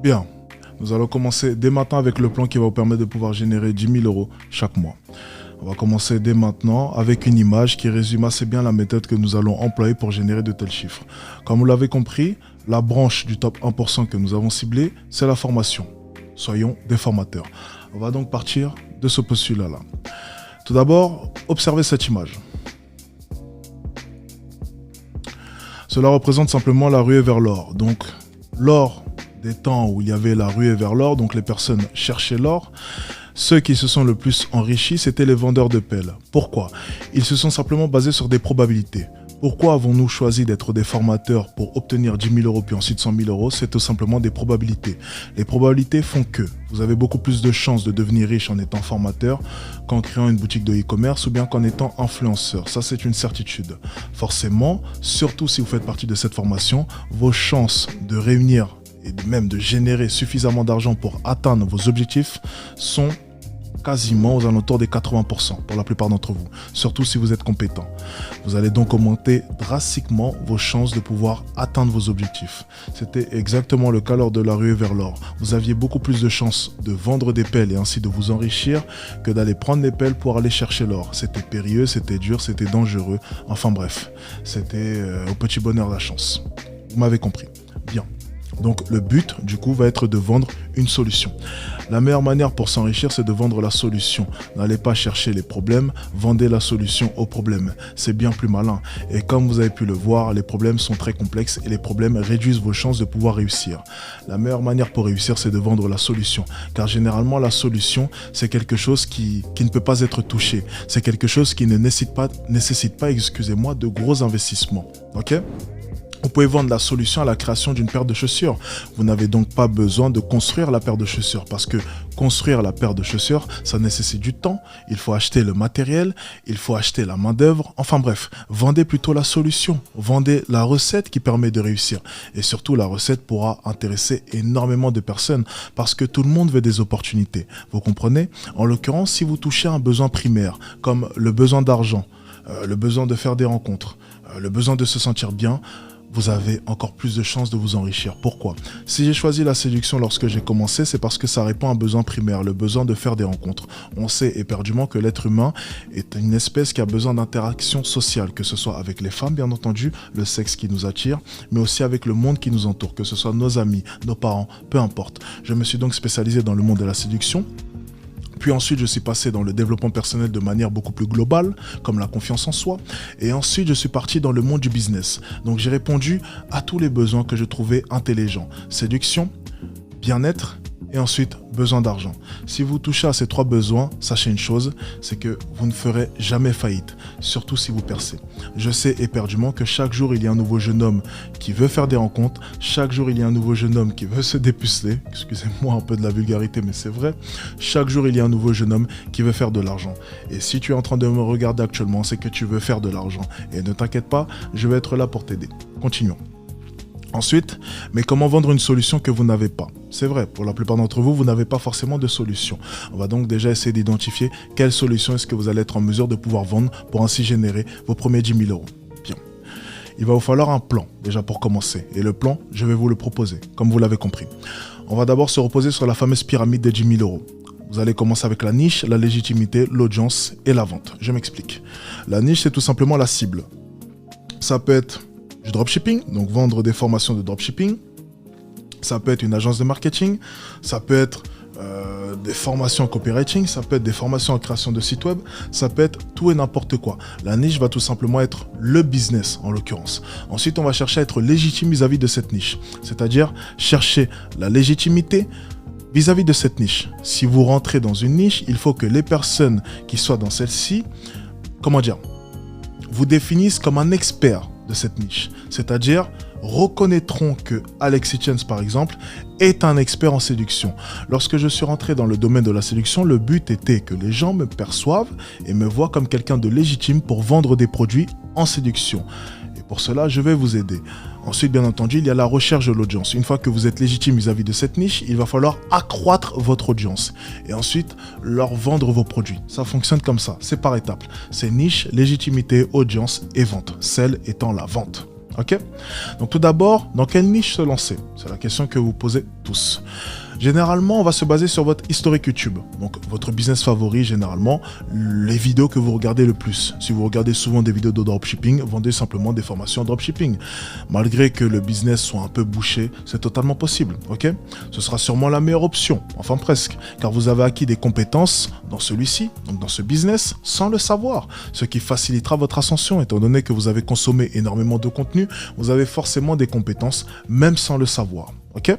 Bien, nous allons commencer dès maintenant avec le plan qui va vous permettre de pouvoir générer 10 000 euros chaque mois. On va commencer dès maintenant avec une image qui résume assez bien la méthode que nous allons employer pour générer de tels chiffres. Comme vous l'avez compris, la branche du top 1% que nous avons ciblée, c'est la formation. Soyons des formateurs. On va donc partir de ce postulat-là. Tout d'abord, observez cette image. Cela représente simplement la ruée vers l'or. Donc, l'or des temps où il y avait la ruée vers l'or, donc les personnes cherchaient l'or, ceux qui se sont le plus enrichis, c'était les vendeurs de pelles. Pourquoi? Ils se sont simplement basés sur des probabilités. Pourquoi avons-nous choisi d'être des formateurs pour obtenir 10 000 euros puis ensuite 100 000 euros? C'est tout simplement des probabilités. Les probabilités font que vous avez beaucoup plus de chances de devenir riche en étant formateur qu'en créant une boutique de e-commerce ou bien qu'en étant influenceur. Ça, c'est une certitude. Forcément, surtout si vous faites partie de cette formation, vos chances de réunir et même de générer suffisamment d'argent pour atteindre vos objectifs sont quasiment aux alentours des 80% pour la plupart d'entre vous, surtout si vous êtes compétent. Vous allez donc augmenter drastiquement vos chances de pouvoir atteindre vos objectifs. C'était exactement le cas lors de la ruée vers l'or. Vous aviez beaucoup plus de chances de vendre des pelles et ainsi de vous enrichir que d'aller prendre les pelles pour aller chercher l'or. C'était périlleux, c'était dur, c'était dangereux. Enfin bref, c'était au petit bonheur la chance. Vous m'avez compris. Bien. Donc le but du coup va être de vendre une solution. La meilleure manière pour s'enrichir, c'est de vendre la solution. N'allez pas chercher les problèmes, vendez la solution aux problèmes. C'est bien plus malin. Et comme vous avez pu le voir, les problèmes sont très complexes et les problèmes réduisent vos chances de pouvoir réussir. La meilleure manière pour réussir, c'est de vendre la solution. Car généralement, la solution, c'est quelque chose qui ne peut pas être touché. C'est quelque chose qui ne nécessite pas, de gros investissements. Ok ? Vous pouvez vendre la solution à la création d'une paire de chaussures. Vous n'avez donc pas besoin de construire la paire de chaussures parce que construire la paire de chaussures, ça nécessite du temps. Il faut acheter le matériel, il faut acheter la main-d'œuvre. Enfin bref, vendez plutôt la solution. Vendez la recette qui permet de réussir. Et surtout, la recette pourra intéresser énormément de personnes parce que tout le monde veut des opportunités. Vous comprenez? En l'occurrence, si vous touchez un besoin primaire comme le besoin d'argent, le besoin de faire des rencontres, le besoin de se sentir bien, vous avez encore plus de chances de vous enrichir. Pourquoi? Si j'ai choisi la séduction lorsque j'ai commencé, c'est parce que ça répond à un besoin primaire, le besoin de faire des rencontres. On sait éperdument que l'être humain est une espèce qui a besoin d'interaction sociale, que ce soit avec les femmes, bien entendu, le sexe qui nous attire, mais aussi avec le monde qui nous entoure, que ce soit nos amis, nos parents, peu importe. Je me suis donc spécialisé dans le monde de la séduction. Puis ensuite, je suis passé dans le développement personnel de manière beaucoup plus globale, comme la confiance en soi. Et ensuite, je suis parti dans le monde du business. Donc, j'ai répondu à tous les besoins que je trouvais intelligents. Séduction, bien-être et ensuite, besoin d'argent. Si vous touchez à ces trois besoins, sachez une chose, c'est que vous ne ferez jamais faillite, surtout si vous percez. Je sais éperdument que chaque jour, il y a un nouveau jeune homme qui veut faire des rencontres. Chaque jour, il y a un nouveau jeune homme qui veut se dépuceler. Excusez-moi un peu de la vulgarité, mais c'est vrai. Chaque jour, il y a un nouveau jeune homme qui veut faire de l'argent. Et si tu es en train de me regarder actuellement, c'est que tu veux faire de l'argent. Et ne t'inquiète pas, je vais être là pour t'aider. Continuons. Ensuite, mais comment vendre une solution que vous n'avez pas? C'est vrai, pour la plupart d'entre vous, vous n'avez pas forcément de solution. On va donc déjà essayer d'identifier quelle solution est-ce que vous allez être en mesure de pouvoir vendre pour ainsi générer vos premiers 10 000 euros. Bien. Il va vous falloir un plan, déjà pour commencer. Et le plan, je vais vous le proposer, comme vous l'avez compris. On va d'abord se reposer sur la fameuse pyramide des 10 000 euros. Vous allez commencer avec la niche, la légitimité, l'audience et la vente. Je m'explique. La niche, c'est tout simplement la cible. Ça peut être du dropshipping, donc vendre des formations de dropshipping. Ça peut être une agence de marketing, ça peut être des formations en copywriting, ça peut être des formations en création de site web, ça peut être tout et n'importe quoi. La niche va tout simplement être le business en l'occurrence. Ensuite, on va chercher à être légitime vis-à-vis de cette niche, c'est-à-dire chercher la légitimité vis-à-vis de cette niche. Si vous rentrez dans une niche, il faut que les personnes qui soient dans celle-ci, vous définissent comme un expert de cette niche, c'est-à-dire reconnaîtront que Alex Hitchens, par exemple, est un expert en séduction. Lorsque je suis rentré dans le domaine de la séduction, le but était que les gens me perçoivent et me voient comme quelqu'un de légitime pour vendre des produits en séduction. Et pour cela, je vais vous aider. Ensuite, bien entendu, il y a la recherche de l'audience. Une fois que vous êtes légitime vis-à-vis de cette niche, il va falloir accroître votre audience. Et ensuite, leur vendre vos produits. Ça fonctionne comme ça, c'est par étapes. C'est niche, légitimité, audience et vente. Celle étant la vente. Ok? Donc tout d'abord, dans quelle niche se lancer? C'est la question que vous posez tous. Généralement, on va se baser sur votre historique YouTube. Donc votre business favori, généralement, les vidéos que vous regardez le plus. Si vous regardez souvent des vidéos de dropshipping, vendez simplement des formations en dropshipping. Malgré que le business soit un peu bouché, c'est totalement possible. Ok? Ce sera sûrement la meilleure option, enfin presque, car vous avez acquis des compétences dans celui-ci, donc dans ce business, sans le savoir. Ce qui facilitera votre ascension, étant donné que vous avez consommé énormément de contenu, vous avez forcément des compétences, même sans le savoir. Ok?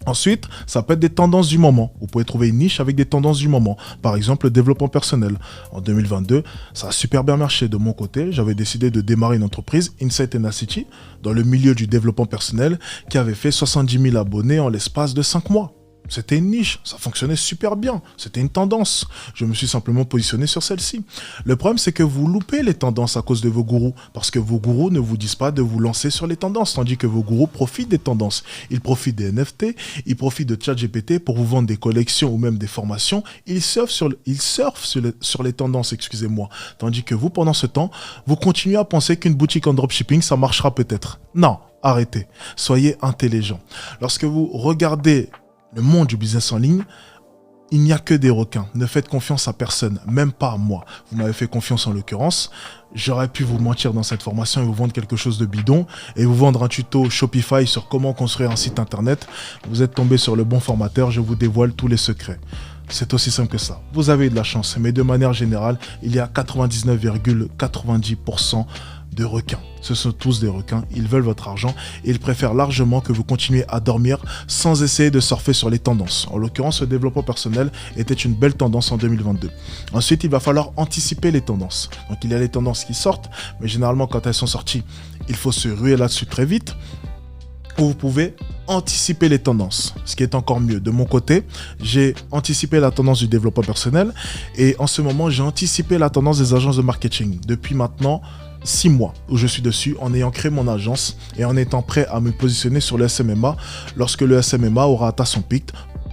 Ensuite, ça peut être des tendances du moment. Vous pouvez trouver une niche avec des tendances du moment. Par exemple, le développement personnel. En 2022, ça a super bien marché de mon côté. J'avais décidé de démarrer une entreprise, Insight Tenacity, dans le milieu du développement personnel, qui avait fait 70 000 abonnés en l'espace de 5 mois. C'était une niche, ça fonctionnait super bien, c'était une tendance. Je me suis simplement positionné sur celle-ci. Le problème, c'est que vous loupez les tendances à cause de vos gourous, parce que vos gourous ne vous disent pas de vous lancer sur les tendances, tandis que vos gourous profitent des tendances. Ils profitent des NFT, ils profitent de ChatGPT pour vous vendre des collections ou même des formations. Ils surfent sur les tendances, excusez-moi. Tandis que vous, pendant ce temps, vous continuez à penser qu'une boutique en dropshipping, ça marchera peut-être. Non, arrêtez. Soyez intelligent. Lorsque vous regardez le monde du business en ligne, il n'y a que des requins. Ne faites confiance à personne, même pas à moi. Vous m'avez fait confiance en l'occurrence. J'aurais pu vous mentir dans cette formation et vous vendre quelque chose de bidon et vous vendre un tuto Shopify sur comment construire un site internet. Vous êtes tombé sur le bon formateur, je vous dévoile tous les secrets. C'est aussi simple que ça. Vous avez eu de la chance, mais de manière générale, il y a 99,90% de requins. Ce sont tous des requins, ils veulent votre argent et ils préfèrent largement que vous continuiez à dormir sans essayer de surfer sur les tendances. En l'occurrence, le développement personnel était une belle tendance en 2022. Ensuite, il va falloir anticiper les tendances. Donc il y a les tendances qui sortent, mais généralement quand elles sont sorties, il faut se ruer là-dessus très vite. Ou vous pouvez anticiper les tendances, ce qui est encore mieux. De mon côté, j'ai anticipé la tendance du développement personnel et en ce moment, j'ai anticipé la tendance des agences de marketing. Depuis maintenant 6 mois où je suis dessus en ayant créé mon agence et en étant prêt à me positionner sur le SMMA lorsque le SMMA aura atteint son pic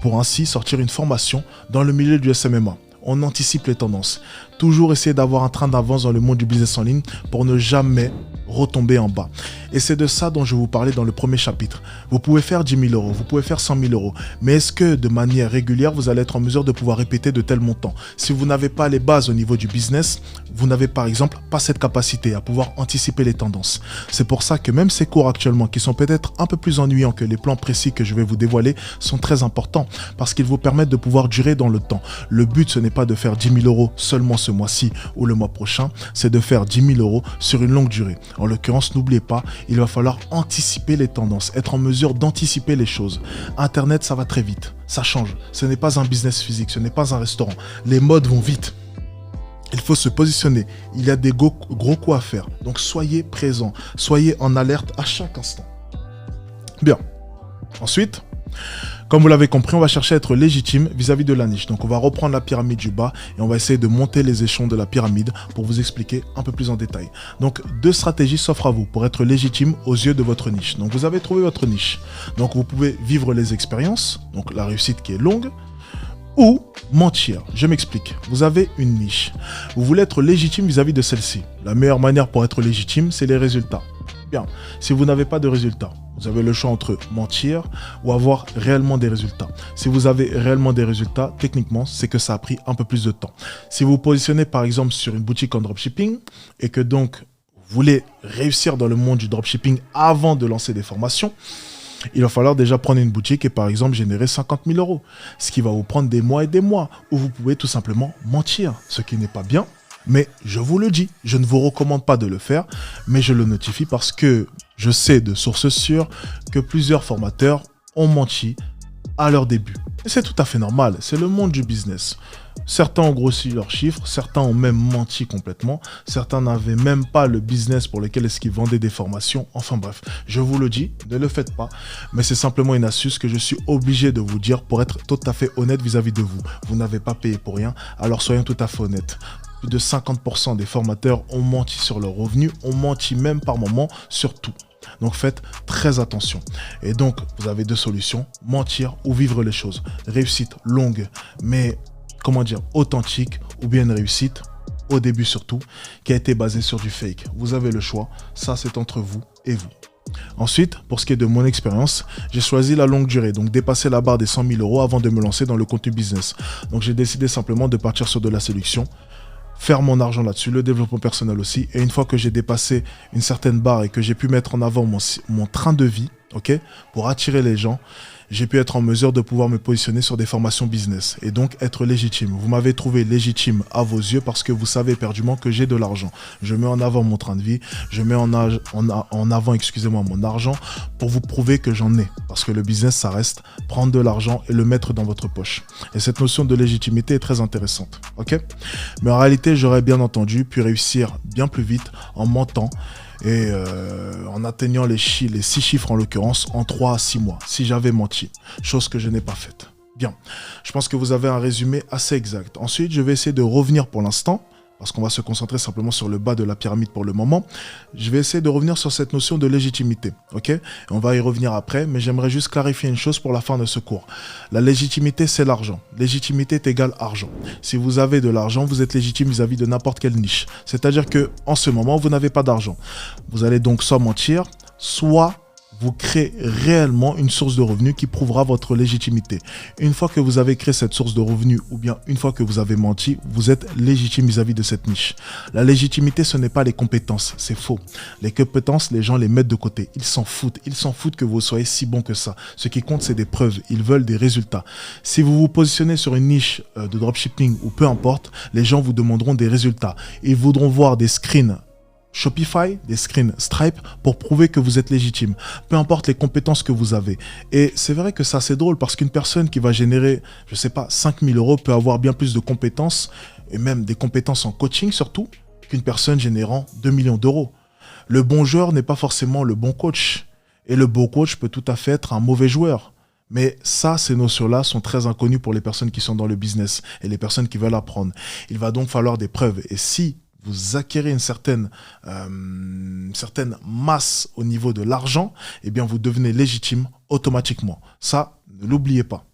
pour ainsi sortir une formation dans le milieu du SMMA. On anticipe les tendances. Toujours essayer d'avoir un train d'avance dans le monde du business en ligne pour ne jamais retomber en bas. Et c'est de ça dont je vous parlais dans le premier chapitre. Vous pouvez faire 10 000 euros, vous pouvez faire 100 000 euros, mais est-ce que de manière régulière, vous allez être en mesure de pouvoir répéter de tels montants? Si vous n'avez pas les bases au niveau du business, vous n'avez par exemple pas cette capacité à pouvoir anticiper les tendances. C'est pour ça que même ces cours actuellement, qui sont peut-être un peu plus ennuyants que les plans précis que je vais vous dévoiler, sont très importants parce qu'ils vous permettent de pouvoir durer dans le temps. Le but, ce n'est pas de faire 10 000 euros seulement ce mois-ci ou le mois prochain, c'est de faire 10 000 euros sur une longue durée. En l'occurrence, n'oubliez pas, il va falloir anticiper les tendances, être en mesure d'anticiper les choses. Internet, ça va très vite, ça change. Ce n'est pas un business physique, ce n'est pas un restaurant. Les modes vont vite. Il faut se positionner. Il y a des gros coups à faire. Donc soyez présents, soyez en alerte à chaque instant. Bien. Ensuite, comme vous l'avez compris, on va chercher à être légitime vis-à-vis de la niche. Donc on va reprendre la pyramide du bas et on va essayer de monter les échelons de la pyramide pour vous expliquer un peu plus en détail. Donc 2 stratégies s'offrent à vous pour être légitime aux yeux de votre niche. Donc vous avez trouvé votre niche. Donc vous pouvez vivre les expériences, donc la réussite qui est longue, ou mentir. Je m'explique. Vous avez une niche. Vous voulez être légitime vis-à-vis de celle-ci. La meilleure manière pour être légitime, c'est les résultats. Bien. Si vous n'avez pas de résultats, vous avez le choix entre mentir ou avoir réellement des résultats. Si vous avez réellement des résultats, techniquement, c'est que ça a pris un peu plus de temps. Si vous vous positionnez par exemple sur une boutique en dropshipping et que donc vous voulez réussir dans le monde du dropshipping avant de lancer des formations, il va falloir déjà prendre une boutique et par exemple générer 50 000 euros. Ce qui va vous prendre des mois et des mois. Ou vous pouvez tout simplement mentir, ce qui n'est pas bien. Mais je vous le dis, je ne vous recommande pas de le faire, mais je le notifie parce que je sais de sources sûres que plusieurs formateurs ont menti à leur début. Et c'est tout à fait normal, c'est le monde du business. Certains ont grossi leurs chiffres, certains ont même menti complètement, certains n'avaient même pas le business pour lequel est-ce qu'ils vendaient des formations. Enfin bref, je vous le dis, ne le faites pas, mais c'est simplement une astuce que je suis obligé de vous dire pour être tout à fait honnête vis-à-vis de vous. Vous n'avez pas payé pour rien, alors soyons tout à fait honnêtes. Plus de 50% des formateurs ont menti sur leurs revenus, ont menti même par moment sur tout. Donc faites très attention. Et donc, vous avez 2 solutions, mentir ou vivre les choses. Réussite longue, mais comment dire, authentique, ou bien une réussite au début surtout, qui a été basé sur du fake. Vous avez le choix, ça c'est entre vous et vous. Ensuite, pour ce qui est de mon expérience, j'ai choisi la longue durée, donc dépasser la barre des 100 000 euros avant de me lancer dans le contenu business. Donc j'ai décidé simplement de partir sur de la séduction, faire mon argent là-dessus, le développement personnel aussi. Et une fois que j'ai dépassé une certaine barre et que j'ai pu mettre en avant mon train de vie, pour attirer les gens, j'ai pu être en mesure de pouvoir me positionner sur des formations business et donc être légitime. Vous m'avez trouvé légitime à vos yeux parce que vous savez éperdument que j'ai de l'argent. Je mets en avant mon train de vie, je mets en avant mon argent pour vous prouver que j'en ai. Parce que le business, ça reste prendre de l'argent et le mettre dans votre poche. Et cette notion de légitimité est très intéressante. Mais en réalité, j'aurais bien entendu pu réussir bien plus vite en mentant et en atteignant les 6 chiffres en l'occurrence en 3 à 6 mois, si j'avais menti, chose que je n'ai pas faite. Bien, je pense que vous avez un résumé assez exact. Ensuite, je vais essayer de revenir pour l'instant, parce qu'on va se concentrer simplement sur le bas de la pyramide pour le moment. Je vais essayer de revenir sur cette notion de légitimité, Et on va y revenir après, mais j'aimerais juste clarifier une chose pour la fin de ce cours. La légitimité, c'est l'argent. Légitimité est égale argent. Si vous avez de l'argent, vous êtes légitime vis-à-vis de n'importe quelle niche. C'est-à-dire que en ce moment, vous n'avez pas d'argent. Vous allez donc soit mentir, soit vous créez réellement une source de revenus qui prouvera votre légitimité. Une fois que vous avez créé cette source de revenus ou bien une fois que vous avez menti, vous êtes légitime vis-à-vis de cette niche. La légitimité, ce n'est pas les compétences, c'est faux. Les compétences, les gens les mettent de côté. Ils s'en foutent. Ils s'en foutent que vous soyez si bon que ça. Ce qui compte, c'est des preuves. Ils veulent des résultats. Si vous vous positionnez sur une niche de dropshipping ou peu importe, les gens vous demanderont des résultats. Ils voudront voir des screens Shopify, des screens Stripe pour prouver que vous êtes légitime, peu importe les compétences que vous avez. Et c'est vrai que c'est assez drôle parce qu'une personne qui va générer, 5 000 euros peut avoir bien plus de compétences et même des compétences en coaching surtout qu'une personne générant 2 millions d'euros. Le bon joueur n'est pas forcément le bon coach et le bon coach peut tout à fait être un mauvais joueur. Mais ça, ces notions-là sont très inconnues pour les personnes qui sont dans le business et les personnes qui veulent apprendre. Il va donc falloir des preuves. Et si vous acquérez une certaine masse au niveau de l'argent, eh bien vous devenez légitime automatiquement. Ça, ne l'oubliez pas.